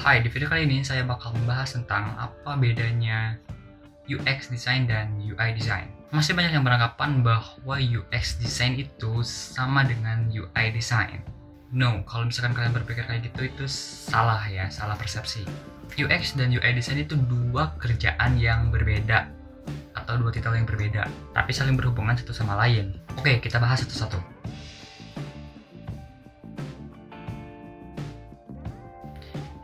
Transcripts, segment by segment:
Hai, di video kali ini saya bakal membahas tentang apa bedanya UX design dan UI design. Masih banyak yang beranggapan bahwa UX design itu sama dengan UI design. No, kalau misalkan kalian berpikir kayak gitu itu salah ya, salah persepsi. UX dan UI design itu dua kerjaan yang berbeda atau dua titel yang berbeda, tapi saling berhubungan satu sama lain. Oke, kita bahas satu-satu.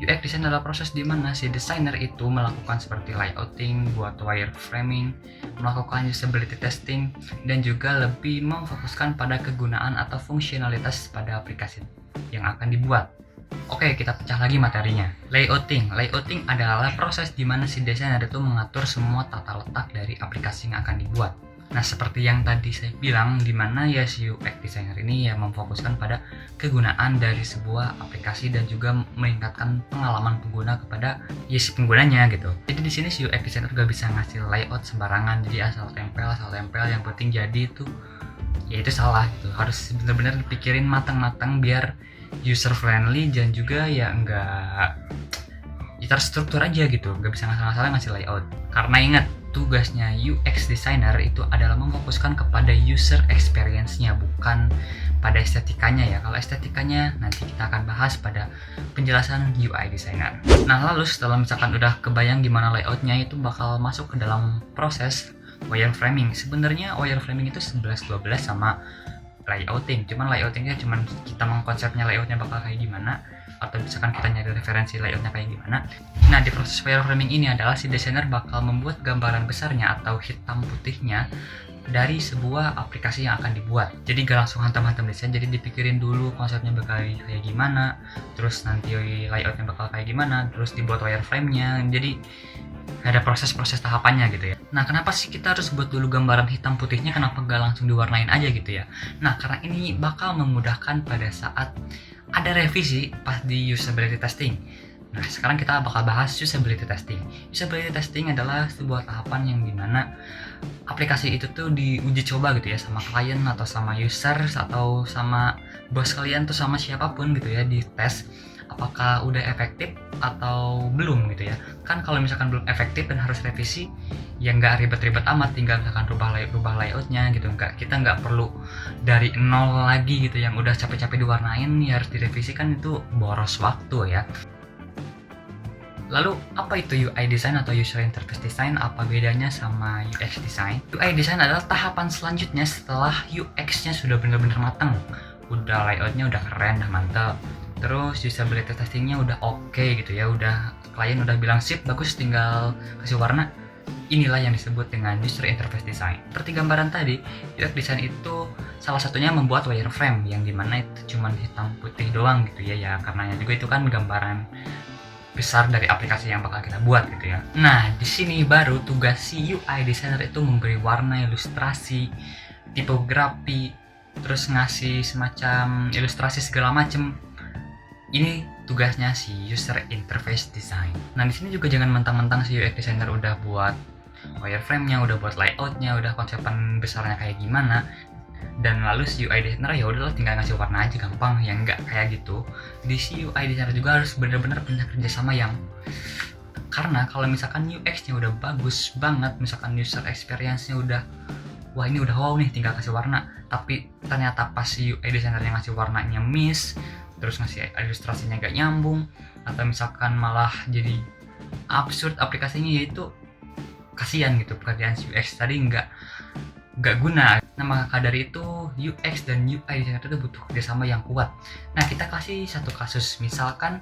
UX design adalah proses di mana si desainer itu melakukan seperti layouting, buat wireframing, melakukan usability testing, dan juga lebih memfokuskan pada kegunaan atau fungsionalitas pada aplikasi yang akan dibuat. Oke, kita pecah lagi materinya. Layouting. Layouting adalah proses di mana si desainer itu mengatur semua tata letak dari aplikasi yang akan dibuat. Nah, seperti yang tadi saya bilang, di mana ya si UX designer ini ya memfokuskan pada kegunaan dari sebuah aplikasi dan juga meningkatkan pengalaman pengguna kepada ya si penggunanya gitu. Jadi di sini si UX designer juga bisa ngasih layout sembarangan, jadi asal tempel, yang penting jadi itu ya itu salah gitu. Harus benar-benar dipikirin matang-matang biar user friendly dan juga ya enggak terstruktur aja gitu, nggak bisa ngasal-ngasal ngasih layout. Karena ingat, tugasnya UX designer itu adalah memfokuskan kepada user experience-nya, bukan pada estetikanya ya. Kalau estetikanya nanti kita akan bahas pada penjelasan UI designer. Nah, lalu setelah misalkan udah kebayang gimana layoutnya, itu bakal masuk ke dalam proses wireframing. Sebenarnya wireframing itu 11-12 sama layouting, cuman layoutingnya cuman kita mengkonsepnya layoutnya bakal kayak gimana, atau misalkan kita nyari referensi layoutnya kayak gimana. Nah, di proses wireframing ini adalah si desainer bakal membuat gambaran besarnya atau hitam putihnya dari sebuah aplikasi yang akan dibuat. Jadi gak langsung hantam-hantam desain, jadi dipikirin dulu konsepnya bakal kayak gimana, terus nanti layoutnya bakal kayak gimana, terus dibuat wireframe-nya. Jadi ada proses-proses tahapannya gitu ya. Nah, kenapa sih kita harus buat dulu gambaran hitam putihnya, kenapa gak langsung diwarnain aja gitu ya? Nah, karena ini bakal memudahkan pada saat ada revisi pas di usability testing. Nah, sekarang kita bakal bahas usability testing. Usability testing adalah sebuah tahapan yang dimana aplikasi itu tuh diuji coba gitu ya sama klien atau sama user atau sama bos kalian tuh sama siapapun gitu ya, di tes apakah udah efektif atau belum gitu ya. Kan kalau misalkan belum efektif dan harus revisi, ya nggak ribet-ribet amat, tinggal misalkan rubah layoutnya gitu. Kita nggak perlu dari nol lagi gitu, yang udah capek-capek diwarnain ya harus direvisi, kan itu boros waktu ya. Lalu apa itu UI design atau user interface design? Apa bedanya sama UX design? UI design adalah tahapan selanjutnya setelah UX-nya sudah benar-benar matang. Udah layoutnya udah keren, udah mantap. Terus usability testingnya udah oke gitu ya, udah klien udah bilang sip, bagus, tinggal kasih warna. Inilah yang disebut dengan user interface design. Seperti gambaran tadi, UX design itu salah satunya membuat wireframe, yang dimana itu cuma hitam putih doang gitu ya, karenanya juga itu kan gambaran besar dari aplikasi yang bakal kita buat gitu ya. Nah, di sini baru tugas si UI designer itu memberi warna, ilustrasi, tipografi, terus ngasih semacam ilustrasi segala macem. Ini tugasnya si user interface design. Nah, di sini juga jangan mentang-mentang si UX designer udah buat wireframe-nya, udah buat layout-nya, udah konsepan besarnya kayak gimana, dan lalu si UI designer ya udahlah tinggal ngasih warna aja gampang, yang enggak kayak gitu. Di si UI designer juga harus benar-benar punya kerjasama yang, karena kalau misalkan UX-nya udah bagus banget, misalkan user experience-nya udah wah ini udah wow nih, tinggal kasih warna, tapi ternyata pas si UI designer yang ngasih warnanya miss, terus ngasih ilustrasinya gak nyambung, atau misalkan malah jadi absurd aplikasinya, yaitu kasihan gitu pekerjaan si UX tadi nggak guna. Nah, maka dari itu UX dan UI designer itu butuh kerjasama yang kuat. Nah, kita kasih satu kasus, misalkan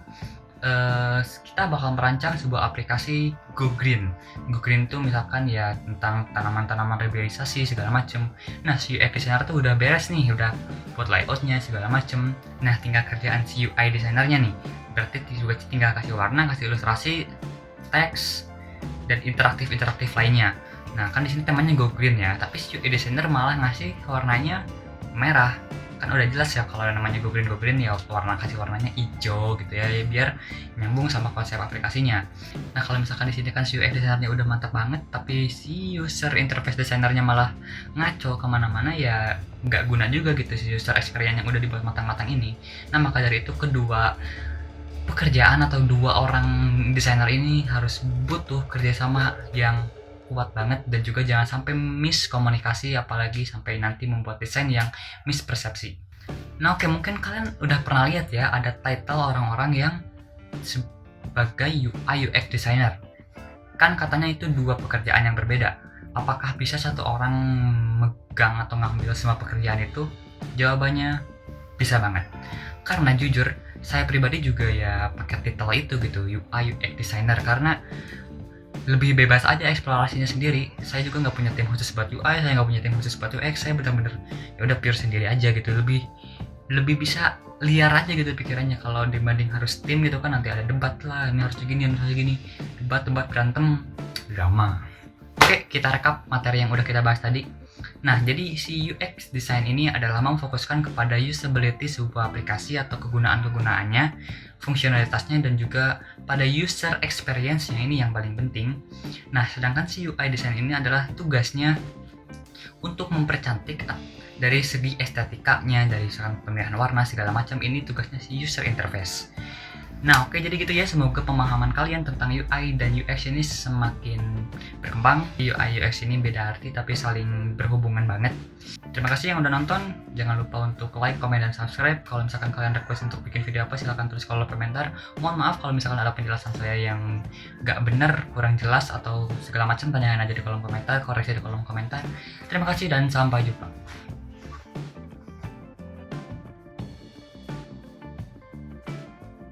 kita bakal merancang sebuah aplikasi Go Green. Go Green itu misalkan ya tentang tanaman-tanaman reboisasi segala macem. Nah, si UX designer tuh udah beres nih, udah buat layoutnya segala macem. Nah, tinggal kerjaan si UI designernya nih, berarti juga tinggal kasih warna, kasih ilustrasi, teks, dan interaktif lainnya. Nah, kan di sini temanya Go Green ya, tapi si UI designer malah ngasih warnanya merah. Kan udah jelas ya kalau namanya Go Green ya kasih warnanya hijau gitu ya, biar nyambung sama konsep aplikasinya. Nah, kalau misalkan di sini kan si UX designernya udah mantap banget, tapi si user interface designernya malah ngaco kemana-mana, ya nggak guna juga gitu si user experience yang udah dibuat matang-matang ini. Nah, maka dari itu kedua pekerjaan atau dua orang desainer ini harus butuh kerjasama yang kuat banget, dan juga jangan sampai miskomunikasi, apalagi sampai nanti membuat desain yang mispersepsi. Nah oke, mungkin kalian udah pernah lihat ya ada title orang-orang yang sebagai UI UX designer. Kan katanya itu dua pekerjaan yang berbeda. Apakah bisa satu orang megang atau ngambil semua pekerjaan itu? Jawabannya bisa banget. Karena jujur, saya pribadi juga ya pakai title itu gitu, UI UX designer, karena lebih bebas aja eksplorasinya sendiri. Saya juga nggak punya tim khusus buat UI, saya nggak punya tim khusus buat UX, saya bener-bener ya udah pure sendiri aja gitu, lebih bisa liar aja gitu pikirannya. Kalau dibanding harus tim gitu kan nanti ada debat lah, ini harus begini, harus gini, debat berantem, drama. Oke, kita rekap materi yang udah kita bahas tadi. Nah, jadi si UX design ini adalah memfokuskan kepada usability sebuah aplikasi atau kegunaan-kegunaannya, fungsionalitasnya, dan juga pada user experience-nya, ini yang paling penting. Nah, sedangkan si UI design ini adalah tugasnya untuk mempercantik dari segi estetikanya, dari pemilihan warna segala macam, ini tugasnya si user interface. Nah oke, jadi gitu ya, semoga pemahaman kalian tentang UI dan UX ini semakin berkembang. UI UX ini beda arti tapi saling berhubungan banget. Terima kasih yang udah nonton, jangan lupa untuk like, comment, dan subscribe. Kalau misalkan kalian request untuk bikin video apa, silahkan tulis kolom komentar. Mohon maaf kalau misalkan ada penjelasan saya yang gak benar, kurang jelas, atau segala macam, tanyakan aja di kolom komentar, koreksi di kolom komentar. Terima kasih dan sampai jumpa.